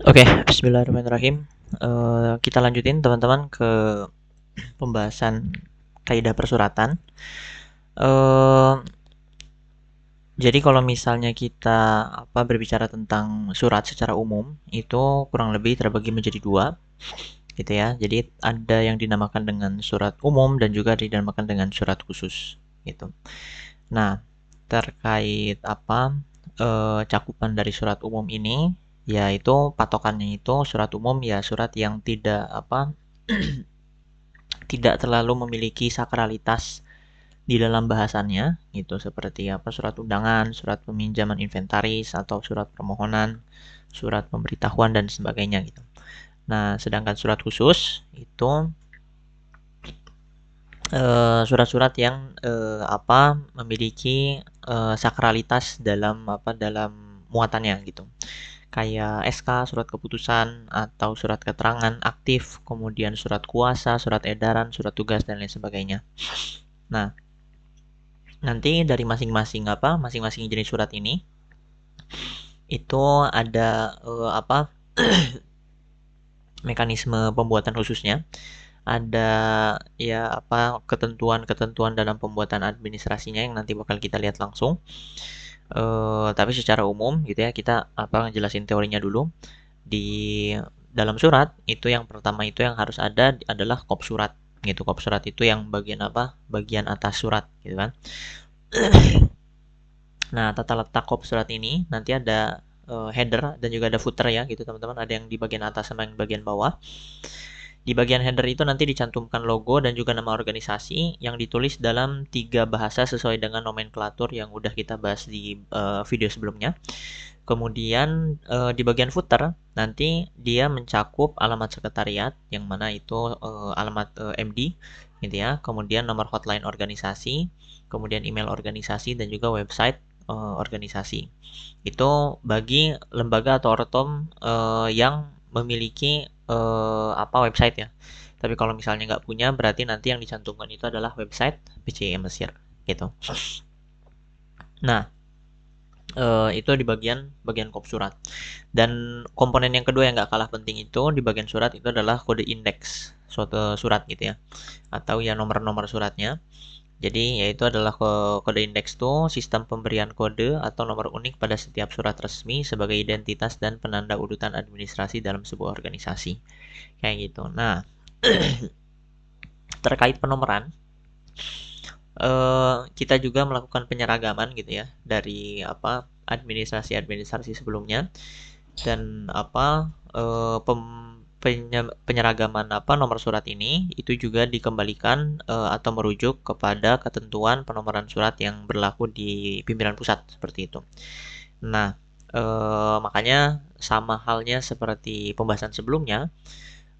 Oke, bismillahirrahmanirrahim. Kita lanjutin teman-teman ke pembahasan kaidah persuratan. Eh, jadi kalau misalnya kita berbicara tentang surat secara umum, itu kurang lebih terbagi menjadi dua, gitu ya. Jadi ada yang dinamakan dengan surat umum dan juga dinamakan dengan surat khusus, gitu. Nah, terkait cakupan dari surat umum ini, yaitu patokannya itu surat umum ya surat yang tidak terlalu memiliki sakralitas di dalam bahasannya, gitu seperti surat undangan, surat peminjaman inventaris atau surat permohonan, surat pemberitahuan dan sebagainya gitu. Nah, sedangkan surat khusus itu surat-surat yang memiliki sakralitas dalam muatannya gitu. Kayak SK, surat keputusan atau surat keterangan aktif, kemudian surat kuasa, surat edaran, surat tugas dan lain sebagainya. Nah, nanti dari masing-masing jenis surat ini itu ada mekanisme pembuatan khususnya. Ada ketentuan-ketentuan dalam pembuatan administrasinya yang nanti bakal kita lihat langsung. Tapi secara umum gitu ya, kita ngejelasin teorinya dulu. Di dalam surat itu yang pertama itu yang harus ada adalah kop surat gitu. Kop surat itu yang bagian bagian atas surat gitu kan. Nah, tata letak kop surat ini nanti ada header dan juga ada footer ya gitu teman-teman. Ada yang di bagian atas sama yang bagian bawah. Di bagian header itu nanti dicantumkan logo dan juga nama organisasi yang ditulis dalam 3 bahasa sesuai dengan nomenklatur yang udah kita bahas di video sebelumnya. Kemudian di bagian footer nanti dia mencakup alamat sekretariat yang mana itu alamat MD gitu ya. Kemudian nomor hotline organisasi, kemudian email organisasi dan juga website organisasi. Itu bagi lembaga atau ortom yang memiliki website ya. Tapi kalau misalnya nggak punya, berarti nanti yang dicantumkan itu adalah website PCI Mesir gitu. Nah, itu di bagian bagian kop surat. Dan komponen yang kedua yang nggak kalah penting itu di bagian surat itu adalah kode indeks suatu surat gitu ya, atau ya nomor-nomor suratnya. Jadi yaitu adalah kode indeks itu sistem pemberian kode atau nomor unik pada setiap surat resmi sebagai identitas dan penanda urutan administrasi dalam sebuah organisasi. Kayak gitu. Nah, terkait penomoran, kita juga melakukan penyeragaman gitu ya dari administrasi-administrasi sebelumnya dan penyeragaman nomor surat ini itu juga dikembalikan atau merujuk kepada ketentuan penomoran surat yang berlaku di pimpinan pusat seperti itu. Nah, makanya sama halnya seperti pembahasan sebelumnya,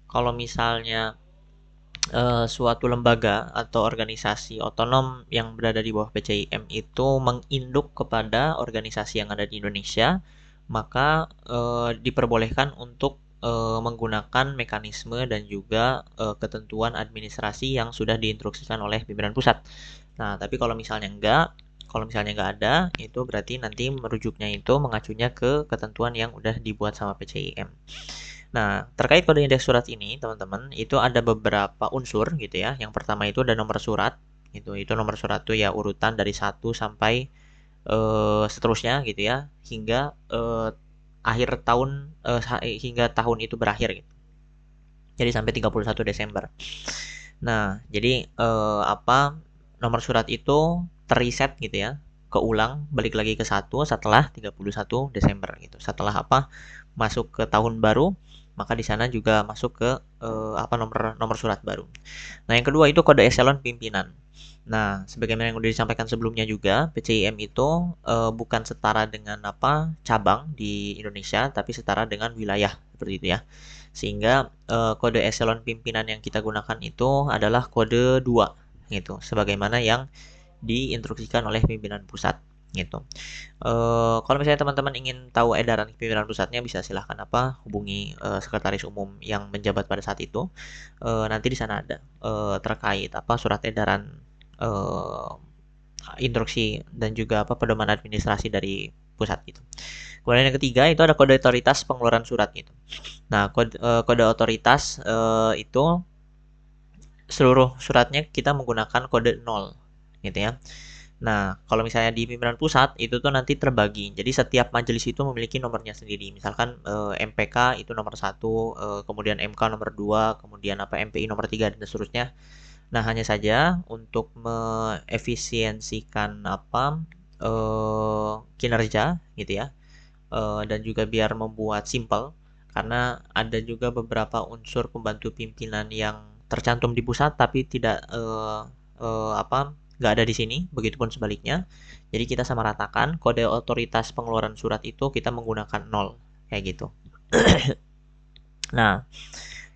kalau misalnya suatu lembaga atau organisasi otonom yang berada di bawah PCIM itu menginduk kepada organisasi yang ada di Indonesia, maka diperbolehkan untuk menggunakan mekanisme dan juga ketentuan administrasi yang sudah diinstruksikan oleh pimpinan pusat. Nah, tapi kalau misalnya nggak ada, itu berarti nanti merujuknya itu mengacunya ke ketentuan yang udah dibuat sama PCIM. Nah, terkait kode indeks surat ini, teman-teman, itu ada beberapa unsur gitu ya. Yang pertama itu ada nomor surat, gitu. Itu nomor surat itu ya urutan dari satu sampai seterusnya gitu ya, hingga akhir tahun hingga tahun itu berakhir gitu. Jadi sampai 31 Desember. Nah, jadi nomor surat itu teriset gitu ya, keulang balik lagi ke satu setelah 31 Desember gitu. Setelah masuk ke tahun baru, maka di sana juga masuk ke nomor nomor surat baru. Nah, yang kedua itu kode eselon pimpinan. Nah, sebagaimana yang sudah disampaikan sebelumnya juga, PCIM itu bukan setara dengan cabang di Indonesia, tapi setara dengan wilayah seperti itu ya. Sehingga kode eselon pimpinan yang kita gunakan itu adalah kode 2 gitu, sebagaimana yang diinstruksikan oleh pimpinan pusat gitu. Kalau misalnya teman-teman ingin tahu edaran pimpinan pusatnya bisa silahkan hubungi sekretaris umum yang menjabat pada saat itu. Nanti di sana ada terkait surat edaran instruksi dan juga pedoman administrasi dari pusat gitu. Kemudian yang ketiga itu ada kode otoritas pengeluaran surat gitu. Nah, kode otoritas itu seluruh suratnya kita menggunakan kode 0 gitu ya. Nah, kalau misalnya di pimpinan pusat itu tuh nanti terbagi. Jadi setiap majelis itu memiliki nomornya sendiri. Misalkan MPK itu nomor 1, kemudian MK nomor 2, kemudian MPI nomor 3 dan seterusnya. Nah, hanya saja untuk mengefisiensikan kinerja gitu ya. Dan juga biar membuat simple karena ada juga beberapa unsur pembantu pimpinan yang tercantum di pusat tapi tidak nggak ada di sini, begitupun sebaliknya. Jadi kita sama ratakan kode otoritas pengeluaran surat itu kita menggunakan 0 kayak gitu. Nah,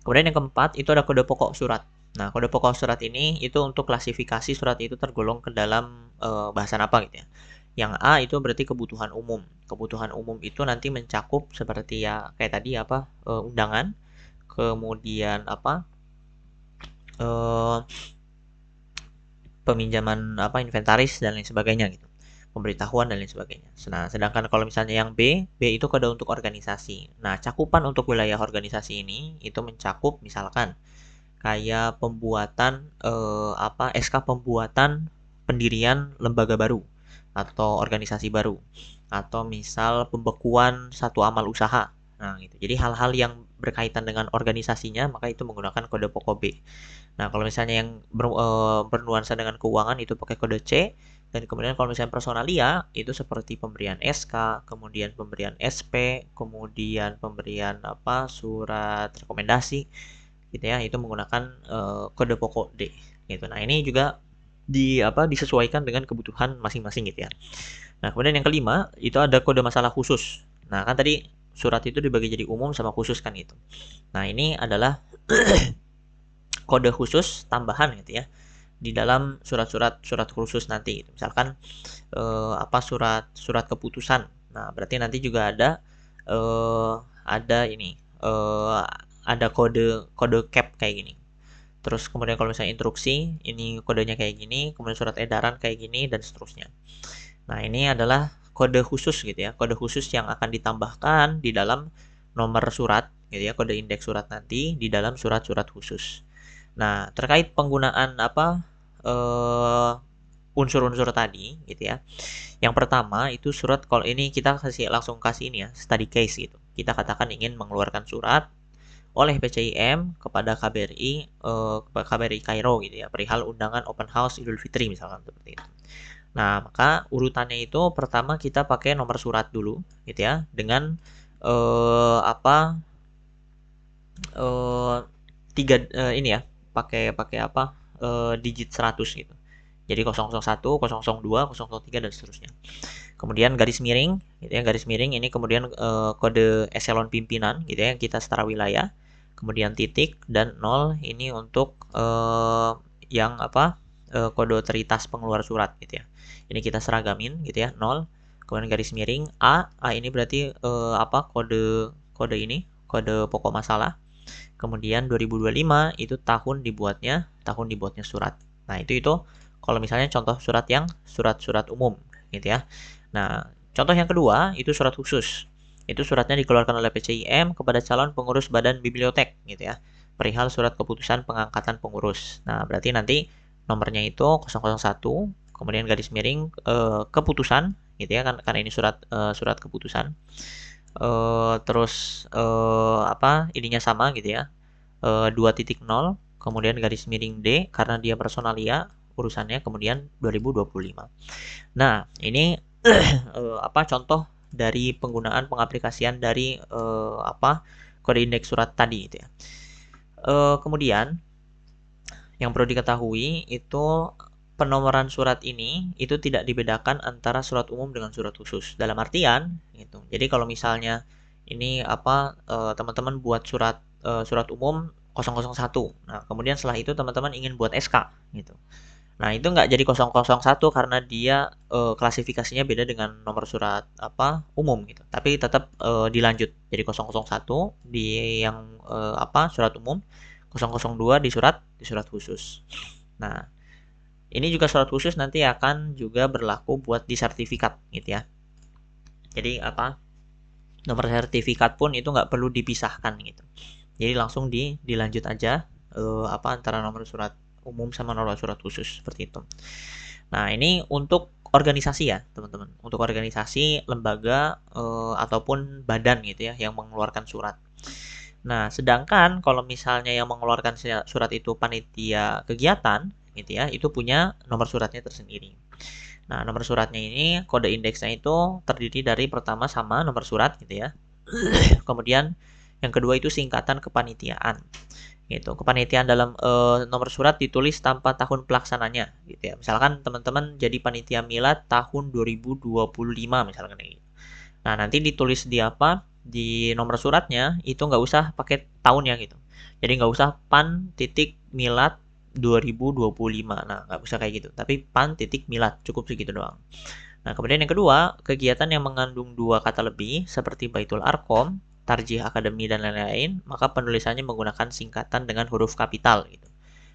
kemudian yang keempat itu ada kode pokok surat. Nah, kode pokok surat ini itu untuk klasifikasi surat itu tergolong ke dalam bahasan apa gitu ya. Yang A itu berarti kebutuhan umum. Kebutuhan umum itu nanti mencakup seperti ya kayak tadi undangan, kemudian eh, peminjaman inventaris dan lain sebagainya gitu. Pemberitahuan dan lain sebagainya. Nah, sedangkan kalau misalnya yang B itu kode untuk organisasi. Nah, cakupan untuk wilayah organisasi ini itu mencakup misalkan kayak pembuatan SK pembuatan pendirian lembaga baru atau organisasi baru atau misal pembekuan satu amal usaha. Nah, gitu. Jadi hal-hal yang berkaitan dengan organisasinya maka itu menggunakan kode pokok B. Nah, kalau misalnya yang bernuansa dengan keuangan itu pakai kode C, dan kemudian kalau misalnya personalia itu seperti pemberian SK, kemudian pemberian SP, kemudian pemberian surat rekomendasi gitu ya, itu menggunakan kode pokok D gitu. Nah, ini juga disesuaikan dengan kebutuhan masing-masing gitu ya. Nah, kemudian yang kelima itu ada kode masalah khusus. Nah, kan tadi surat itu dibagi jadi umum sama khusus kan itu. Nah, ini adalah kode khusus tambahan gitu ya di dalam surat khusus nanti. Misalkan surat keputusan. Nah, berarti nanti juga eh, ada ini ada kode cap kayak gini. Terus kemudian kalau misalnya instruksi, ini kodenya kayak gini, kemudian surat edaran kayak gini dan seterusnya. Nah, ini adalah kode khusus gitu ya, kode khusus yang akan ditambahkan di dalam nomor surat gitu ya, kode indeks surat nanti di dalam surat-surat khusus. Nah, terkait penggunaan eh, unsur-unsur tadi gitu ya. Yang pertama itu surat, kalau ini kita langsung kasih ini ya, study case gitu. Kita katakan ingin mengeluarkan surat oleh PCIM kepada KBRI Kairo gitu ya, perihal undangan open house Idul Fitri misalkan seperti itu. Nah, maka urutannya itu pertama kita pakai nomor surat dulu gitu ya, dengan eh, apa eh, tiga ini ya, pakai pakai digit 100 gitu. Jadi 001, 002, 003 dan seterusnya. Kemudian garis miring gitu ya, garis miring ini kemudian kode eselon pimpinan gitu ya yang kita setara wilayah. Kemudian titik dan 0 ini untuk yang kode otoritas pengeluar surat gitu ya. Ini kita seragamin gitu ya, 0. Kemudian garis miring A ini berarti kode ini, kode pokok masalah. Kemudian 2025 itu tahun dibuatnya surat. Nah, itu kalau misalnya contoh surat yang surat-surat umum gitu ya. Nah, contoh yang kedua itu surat khusus. Itu suratnya dikeluarkan oleh PCIM kepada calon pengurus badan bibliotek gitu ya. Perihal surat keputusan pengangkatan pengurus. Nah, berarti nanti nomornya itu 001, kemudian garis miring keputusan gitu ya kan, karena ini surat keputusan. Terus ininya sama gitu ya. 2.0, kemudian garis miring D karena dia personalia urusannya, kemudian 2025. Nah, ini contoh dari penggunaan pengaplikasian dari kode indeks surat tadi gitu ya. Kemudian yang perlu diketahui itu penomoran surat ini itu tidak dibedakan antara surat umum dengan surat khusus. Dalam artian gitu. Jadi kalau misalnya ini teman-teman buat surat umum 001. Nah, kemudian setelah itu teman-teman ingin buat SK gitu. Nah, itu nggak jadi 001 karena dia klasifikasinya beda dengan nomor surat umum gitu. Tapi tetap dilanjut jadi 001 di yang surat umum, 002 di surat khusus. Nah, ini juga surat khusus nanti akan juga berlaku buat di sertifikat gitu ya. Jadi apa, nomor sertifikat pun itu nggak perlu dipisahkan gitu. Jadi langsung dilanjut aja antara nomor surat umum sama nomor surat khusus seperti itu. Nah, ini untuk organisasi ya, teman-teman. Untuk organisasi, lembaga ataupun badan gitu ya yang mengeluarkan surat. Nah, sedangkan kalau misalnya yang mengeluarkan surat itu panitia kegiatan gitu ya, itu punya nomor suratnya tersendiri. Nah, nomor suratnya ini kode indeksnya itu terdiri dari pertama sama nomor surat gitu ya. Kemudian yang kedua itu singkatan kepanitiaan. Gitu. Kepanitiaan dalam nomor surat ditulis tanpa tahun pelaksananya gitu ya. Misalkan teman-teman jadi panitia milad tahun 2025 misalkan kayak gitu. Nah, nanti ditulis di apa? Di nomor suratnya itu nggak usah pakai tahunnya gitu. Jadi nggak usah pan titik milad 2025. Nah, nggak usah kayak gitu. Tapi pan titik milad cukup segitu doang. Nah, kemudian yang kedua, kegiatan yang mengandung dua kata lebih seperti Baitul Arkom, Tarjih Akademi dan lain-lain, maka penulisannya menggunakan singkatan dengan huruf kapital gitu.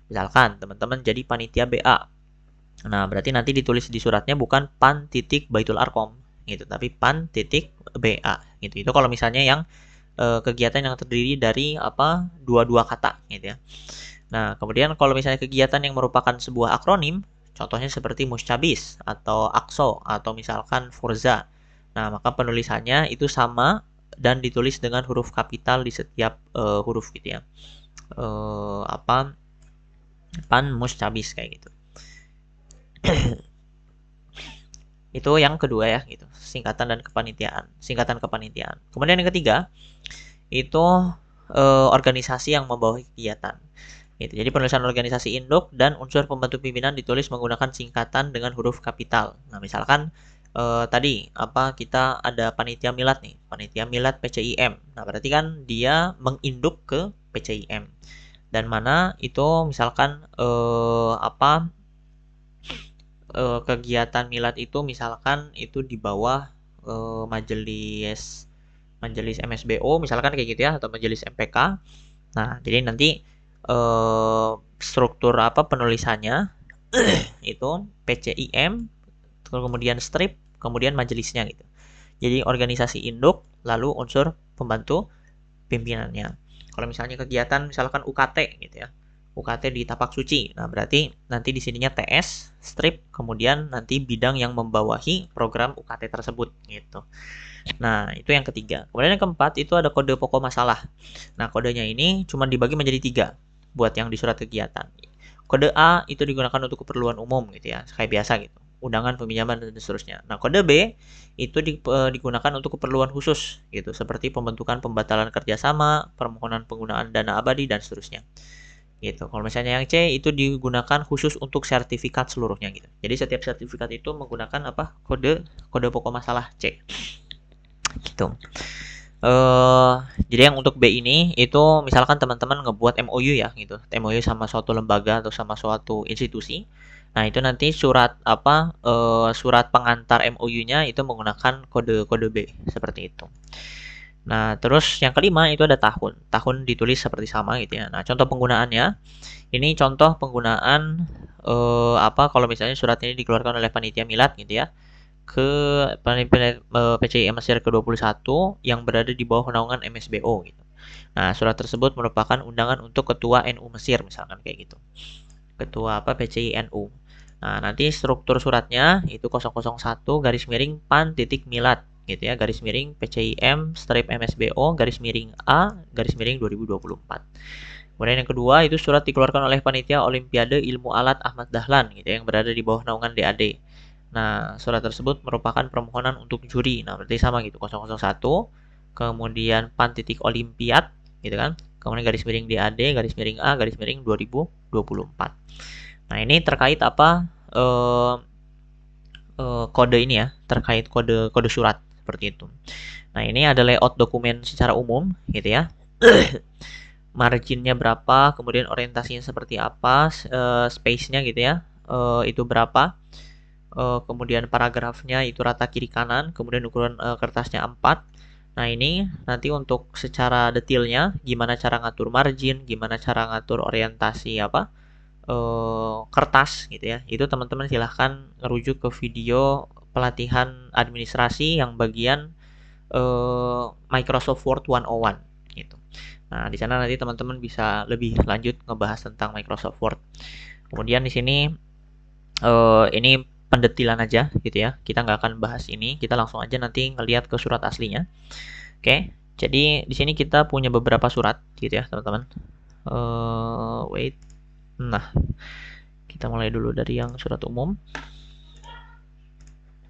Misalkan teman-teman jadi panitia BA. Nah, berarti nanti ditulis di suratnya bukan pan titik Baitul Arkom gitu, tapi pan titik BA gitu. Itu kalau misalnya yang kegiatan yang terdiri dari apa dua kata gitu ya. Nah, kemudian kalau misalnya kegiatan yang merupakan sebuah akronim, contohnya seperti Musyabis atau AKSO atau misalkan Forza. Nah, maka penulisannya itu sama dan ditulis dengan huruf kapital di setiap huruf gitu ya. Pan Musyabis kayak gitu. Itu yang kedua ya gitu, singkatan dan kepanitiaan, singkatan kepanitiaan. Kemudian yang ketiga itu organisasi yang membawahi kegiatan. Gitu. Jadi penulisan organisasi induk dan unsur pembantu pimpinan ditulis menggunakan singkatan dengan huruf kapital. Nah, misalkan tadi apa kita ada panitia milad nih, panitia milad PCIM. Nah, berarti kan dia menginduk ke PCIM. Dan mana itu misalkan kegiatan milad itu misalkan itu di bawah majelis majelis MSBO misalkan kayak gitu ya atau majelis MPK. Nah, jadi nanti struktur apa penulisannya itu PCIM, kemudian strip, kemudian majelisnya gitu. Jadi organisasi induk, lalu unsur pembantu pimpinannya. Kalau misalnya kegiatan misalkan UKT gitu ya. UKT di Tapak Suci. Nah, berarti nanti di sininya TS, strip, kemudian nanti bidang yang membawahi program UKT tersebut gitu. Nah, itu yang ketiga. Kemudian yang keempat itu ada kode pokok masalah. Nah, kodenya ini cuma dibagi menjadi 3 buat yang di surat kegiatan. Kode A itu digunakan untuk keperluan umum gitu ya, kayak biasa gitu. Undangan, peminjaman dan seterusnya. Nah, kode B itu digunakan untuk keperluan khusus gitu, seperti pembentukan pembatalan kerjasama, permohonan penggunaan dana abadi dan seterusnya. Gitu. Kalau misalnya yang C itu digunakan khusus untuk sertifikat seluruhnya gitu. Jadi setiap sertifikat itu menggunakan apa? Kode pokok masalah C. Gitu. Jadi yang untuk B ini itu misalkan teman-teman ngebuat MOU ya gitu, MOU sama suatu lembaga atau sama suatu institusi. Nah, itu nanti surat pengantar MOU-nya itu menggunakan kode B seperti itu. Nah, terus yang kelima itu ada tahun. Tahun ditulis seperti sama gitu ya. Nah, contoh penggunaannya ini contoh penggunaan kalau misalnya surat ini dikeluarkan oleh panitia milad gitu ya ke PCI Mesir ke-21 yang berada di bawah naungan MSBO gitu. Nah, surat tersebut merupakan undangan untuk ketua NU Mesir misalkan kayak gitu. Ketua PCI NU. Nah, nanti struktur suratnya itu 001 garis miring pan titik milad gitu ya, garis miring PCIM strip MSBO garis miring A garis miring 2024. Kemudian yang kedua itu surat dikeluarkan oleh panitia Olimpiade Ilmu Alat Ahmad Dahlan gitu ya, yang berada di bawah naungan DAD. Nah, surat tersebut merupakan permohonan untuk juri. Nah, berarti sama gitu, 001, kemudian pan titik olimpiad, gitu kan. Kemudian garis miring DAD, garis miring A, garis miring 2024. Nah, ini terkait kode ini ya, terkait kode surat seperti itu. Nah, ini ada layout dokumen secara umum, gitu ya. Marginnya berapa, kemudian orientasinya seperti apa, space-nya gitu ya, itu berapa. Kemudian paragrafnya itu rata kiri kanan, kemudian ukuran kertasnya 4. Nah, ini nanti untuk secara detailnya gimana cara ngatur margin, gimana cara ngatur orientasi kertas gitu ya. Itu teman-teman silahkan ngerujuk ke video pelatihan administrasi yang bagian Microsoft Word 101 gitu. Nah, di sana nanti teman-teman bisa lebih lanjut ngebahas tentang Microsoft Word. Kemudian di sini ini pendetilan aja gitu ya. Kita nggak akan bahas ini, kita langsung aja nanti ngelihat ke surat aslinya. Oke, jadi di sini kita punya beberapa surat gitu ya, teman-teman. Wait. Nah, kita mulai dulu dari yang surat umum.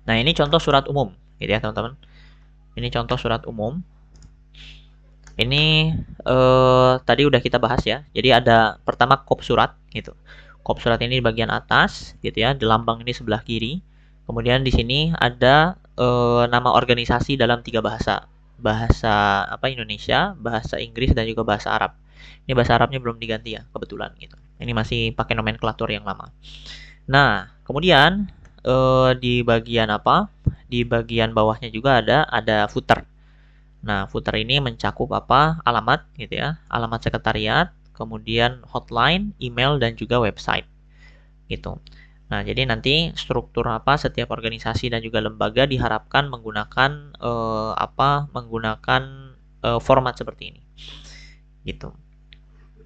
Nah, ini contoh surat umum gitu ya, teman-teman. Ini contoh surat umum. Ini tadi udah kita bahas ya. Jadi ada pertama kop surat gitu. Kop surat ini di bagian atas gitu ya. Di lambang ini sebelah kiri. Kemudian di sini ada nama organisasi dalam 3 bahasa. Bahasa Indonesia, bahasa Inggris dan juga bahasa Arab. Ini bahasa Arabnya belum diganti ya, kebetulan gitu. Ini masih pakai nomenklatur yang lama. Nah, kemudian di bagian Di bagian bawahnya juga ada footer. Nah, footer ini mencakup alamat gitu ya, alamat sekretariat, kemudian hotline, email dan juga website gitu. Nah, jadi nanti struktur setiap organisasi dan juga lembaga diharapkan menggunakan menggunakan format seperti ini. Gitu.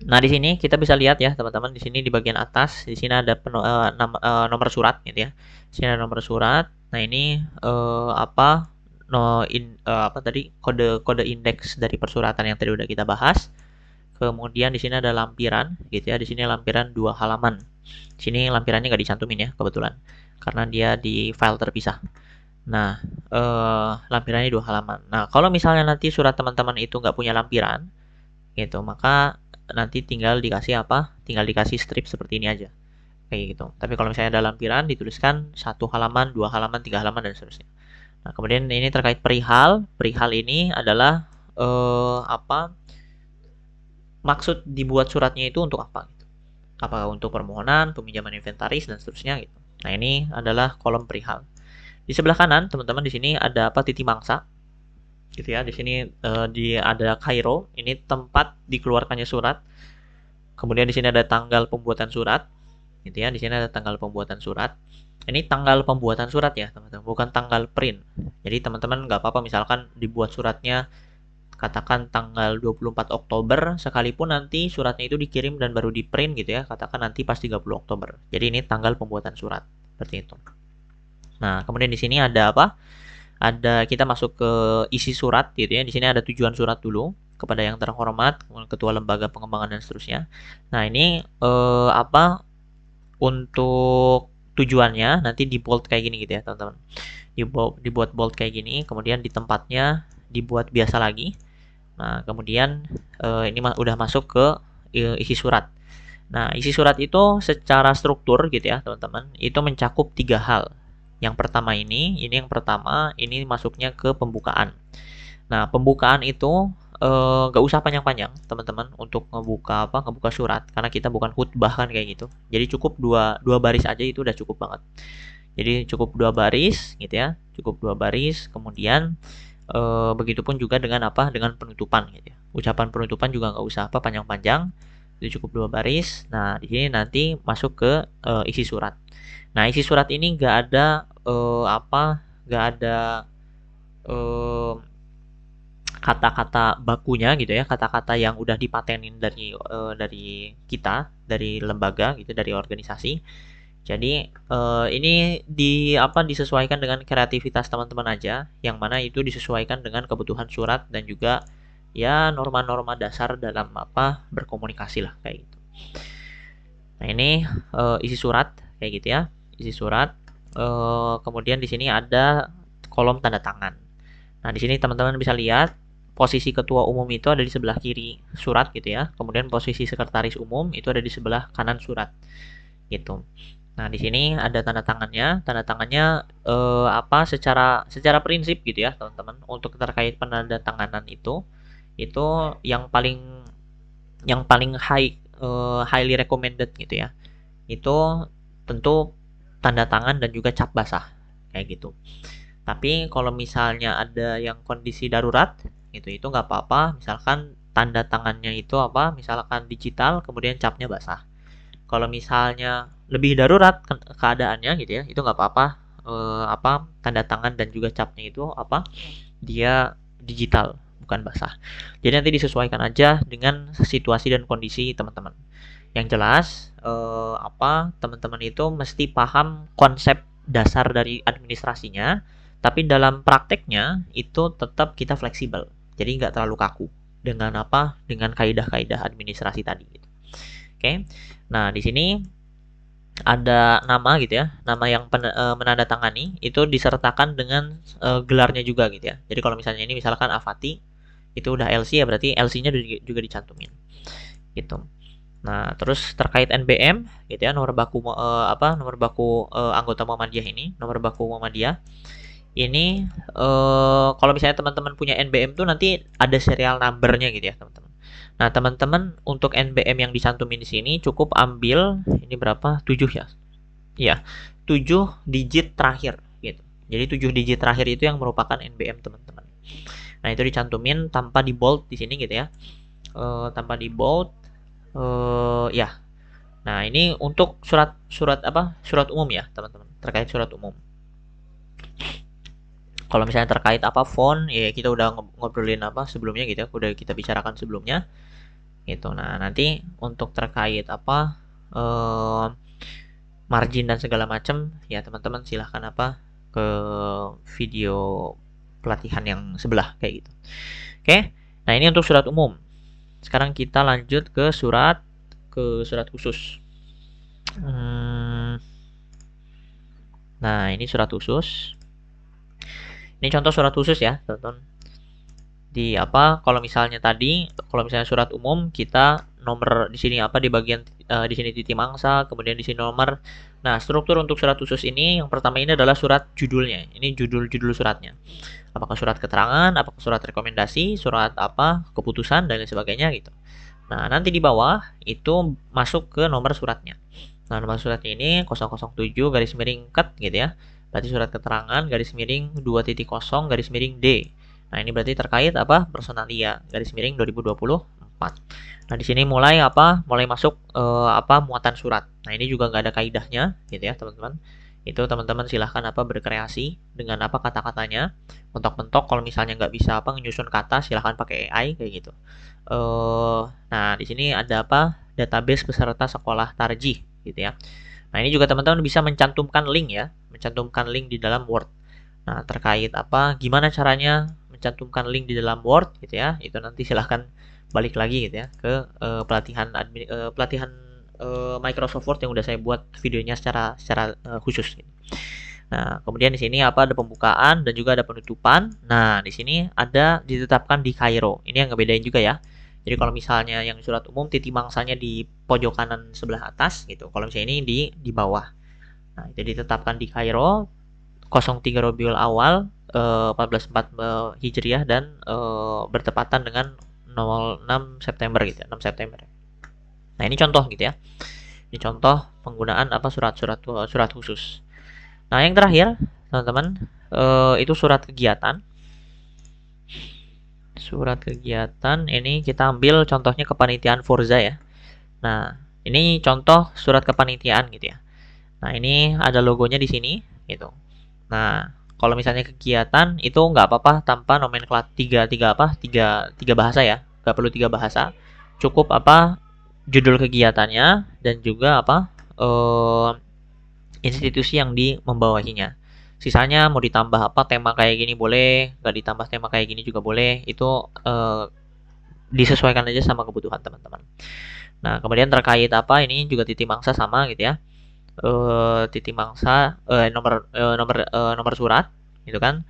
Nah, di sini kita bisa lihat ya, teman-teman, di sini di bagian atas, di sini ada nomor surat gitu ya. Di sini ada nomor surat. Nah, ini kode indeks dari persuratan yang tadi udah kita bahas. Kemudian di sini ada lampiran gitu ya. Di sini lampiran 2 halaman. Di sini lampirannya nggak dicantumin ya, kebetulan. Karena dia di file terpisah. Nah, lampirannya 2 halaman. Nah, kalau misalnya nanti surat teman-teman itu nggak punya lampiran gitu, maka nanti tinggal dikasih strip seperti ini aja kayak gitu. Tapi kalau misalnya ada lampiran dituliskan 1 halaman, 2 halaman, 3 halaman dan seterusnya. Nah, kemudian ini terkait perihal. Perihal ini adalah maksud dibuat suratnya itu untuk apa gitu. Apakah untuk permohonan, peminjaman inventaris dan seterusnya gitu. Nah, ini adalah kolom perihal. Di sebelah kanan, teman-teman, di sini ada titi mangsa gitu ya. Di sini ada Kairo, ini tempat dikeluarkannya surat. Kemudian di sini ada tanggal pembuatan surat, gitu ya. Di sini ada tanggal pembuatan surat. Ini tanggal pembuatan surat ya, teman-teman, bukan tanggal print. Jadi teman-teman nggak apa-apa misalkan dibuat suratnya katakan tanggal 24 Oktober, sekalipun nanti suratnya itu dikirim dan baru di print gitu ya, katakan nanti pas 30 Oktober. Jadi ini tanggal pembuatan surat, seperti itu. Nah, kemudian di sini ada kita masuk ke isi surat gitu ya. Di sini ada tujuan surat dulu kepada yang terhormat, ketua lembaga pengembangan dan seterusnya. Nah, ini untuk tujuannya nanti di bold kayak gini gitu ya, teman-teman. Dibuat bold kayak gini, kemudian di tempatnya dibuat biasa lagi. Nah, kemudian ini udah masuk ke isi surat. Nah, isi surat itu secara struktur gitu ya, teman-teman, itu mencakup 3 hal. Yang pertama ini masuknya ke pembukaan. Nah, pembukaan itu nggak usah panjang-panjang, teman-teman, untuk ngebuka surat, karena kita bukan khutbah kan kayak gitu. Jadi cukup dua baris aja itu udah cukup banget. Jadi cukup 2 baris gitu ya, cukup 2 baris. Kemudian begitupun juga dengan dengan penutupan gitu ya. Ucapan penutupan juga nggak usah panjang-panjang, itu cukup 2 baris. Nah, di sini nanti masuk ke isi surat. Nah, isi surat ini nggak ada kata-kata bakunya gitu ya, kata-kata yang udah dipatenin dari kita, dari lembaga gitu, dari organisasi. Jadi ini disesuaikan dengan kreativitas teman-teman aja, yang mana itu disesuaikan dengan kebutuhan surat dan juga ya norma-norma dasar dalam berkomunikasi lah kayak gitu. Nah, ini isi surat kayak gitu ya, isi surat. Kemudian di sini ada kolom tanda tangan. Nah, di sini teman-teman bisa lihat posisi ketua umum itu ada di sebelah kiri surat gitu ya. Kemudian posisi sekretaris umum itu ada di sebelah kanan surat. Gitu. Nah, di sini ada tanda tangannya. Tanda tangannya secara prinsip gitu ya, teman-teman. Untuk terkait penandatanganan itu yang paling highly recommended gitu ya. Itu tentu tanda tangan dan juga cap basah kayak gitu. Tapi kalau misalnya ada yang kondisi darurat itu nggak apa-apa, misalkan tanda tangannya itu misalkan digital kemudian capnya basah. Kalau misalnya lebih darurat keadaannya gitu ya, itu nggak apa-apa, tanda tangan dan juga capnya itu dia digital, bukan basah. Jadi nanti disesuaikan aja dengan situasi dan kondisi teman-teman. Yang jelas teman-teman itu mesti paham konsep dasar dari administrasinya, tapi dalam prakteknya itu tetap kita fleksibel. Jadi nggak terlalu kaku dengan kaidah-kaidah administrasi tadi gitu. Oke. Nah, di sini ada nama gitu ya, nama yang menandatangani itu disertakan dengan gelarnya juga gitu ya. Jadi kalau misalnya ini misalkan Avati, itu udah LC ya, berarti LC-nya juga dicantumin gitu. Nah, terus terkait NBM gitu ya, nomor baku anggota Muhammadiyah ini, nomor baku Muhammadiyah ini kalau misalnya teman-teman punya NBM tuh nanti ada serial number-nya gitu ya, teman-teman. Nah, teman-teman untuk NBM yang dicantumin di sini cukup ambil ini berapa? 7 ya. Iya, 7 digit terakhir gitu. Jadi 7 digit terakhir itu yang merupakan NBM teman-teman. Nah, itu dicantumin tanpa di bold di sini gitu ya. Tanpa di bold ya. Nah, ini untuk surat umum ya, teman-teman. Terkait surat umum. Kalau misalnya terkait font ya kita udah ngobrolin sebelumnya gitu ya, udah kita bicarakan sebelumnya gitu. Nah, nanti untuk terkait margin dan segala macam ya teman-teman silahkan ke video pelatihan yang sebelah kayak gitu. Oke. Nah, ini untuk surat umum. Sekarang kita lanjut ke surat khusus. Nah, ini surat khusus. Ini contoh surat khusus ya, teman-teman. Kalau misalnya surat umum kita nomor di sini di bagian di sini titik mangsa, kemudian di sini nomor. Nah, struktur untuk surat khusus ini yang pertama ini adalah surat judulnya. Ini judul suratnya. Apakah surat keterangan, apakah surat rekomendasi, surat keputusan dan lain sebagainya gitu. Nah, nanti di bawah itu masuk ke nomor suratnya. Nah, nomor suratnya ini 007 garis miring ket gitu ya. Berarti surat keterangan garis miring 2.0 garis miring D. Nah, ini berarti terkait personalia garis miring 2024. Nah, di sini mulai masuk muatan surat. Nah, ini juga nggak ada kaidahnya gitu ya, teman-teman. Itu teman-teman silahkan berkreasi dengan kata-katanya. Mentok-mentok kalau misalnya nggak bisa menyusun kata, silahkan pakai AI kayak gitu. Nah, di sini ada database peserta sekolah tarjih gitu ya. Nah, ini juga teman-teman bisa mencantumkan link ya, mencantumkan link di dalam Word. Nah, terkait gimana caranya mencantumkan link di dalam Word gitu ya, itu nanti silahkan balik lagi gitu ya ke pelatihan Microsoft Word yang udah saya buat videonya secara khusus. Gitu. Nah, kemudian di sini ada pembukaan dan juga ada penutupan. Nah, di sini ada ditetapkan di Cairo. Ini yang ngebedain juga ya. Jadi kalau misalnya yang surat umum titik mangsanya di pojok kanan sebelah atas gitu. Kalau misalnya ini di bawah. Nah, itu ditetapkan di Kairo 03 Rabiul Awal 1404 Hijriah dan bertepatan dengan 06 September gitu ya, 6 September. Nah, ini contoh gitu ya. Ini contoh penggunaan surat khusus. Nah, yang terakhir, teman-teman, itu surat kegiatan. Surat kegiatan ini kita ambil contohnya kepanitiaan Forza ya. Nah, ini contoh surat kepanitiaan gitu ya. Nah, ini ada logonya di sini gitu. Nah, kalau misalnya kegiatan itu nggak apa-apa tanpa nomenklatur tiga bahasa ya. Nggak perlu 3 bahasa. Cukup judul kegiatannya dan juga institusi yang membawahinya. Sisanya mau ditambah tema kayak gini boleh, nggak ditambah tema kayak gini juga boleh. Itu disesuaikan aja sama kebutuhan teman-teman. Nah, kemudian terkait ini juga titik mangsa sama gitu ya. Titik mangsa nomor surat gitu kan.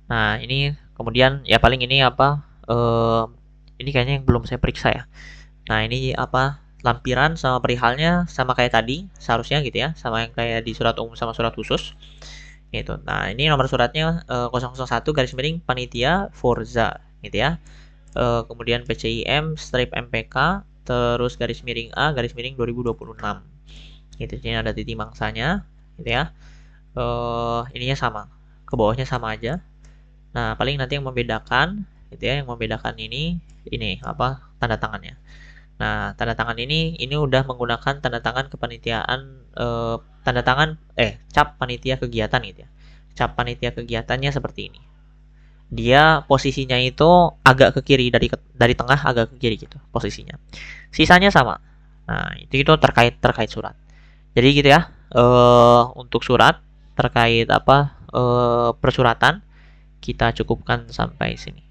Nah, ini kemudian ya paling ini ini kayaknya yang belum saya periksa ya. Nah, ini lampiran sama perihalnya sama kayak tadi seharusnya gitu ya, sama yang kayak di surat umum sama surat khusus gitu. Nah, ini nomor suratnya 001 garis miring panitia Forza gitu ya. Kemudian PCIM strip MPK terus garis miring A garis miring 2026 gitu. Ini ada titik mangsanya gitu ya. Ininya sama, ke bawahnya sama aja. Nah, paling nanti yang membedakan gitu ya, yang membedakan ini tanda tangannya. Nah, tanda tangan ini udah menggunakan tanda tangan kepanitiaan cap panitia kegiatan gitu ya. cap panitia kegiatannya seperti ini. Dia posisinya itu agak ke kiri, dari tengah agak ke kiri gitu posisinya. Sisanya sama. Nah, itu terkait surat. Jadi gitu ya. Untuk surat terkait persuratan kita cukupkan sampai sini.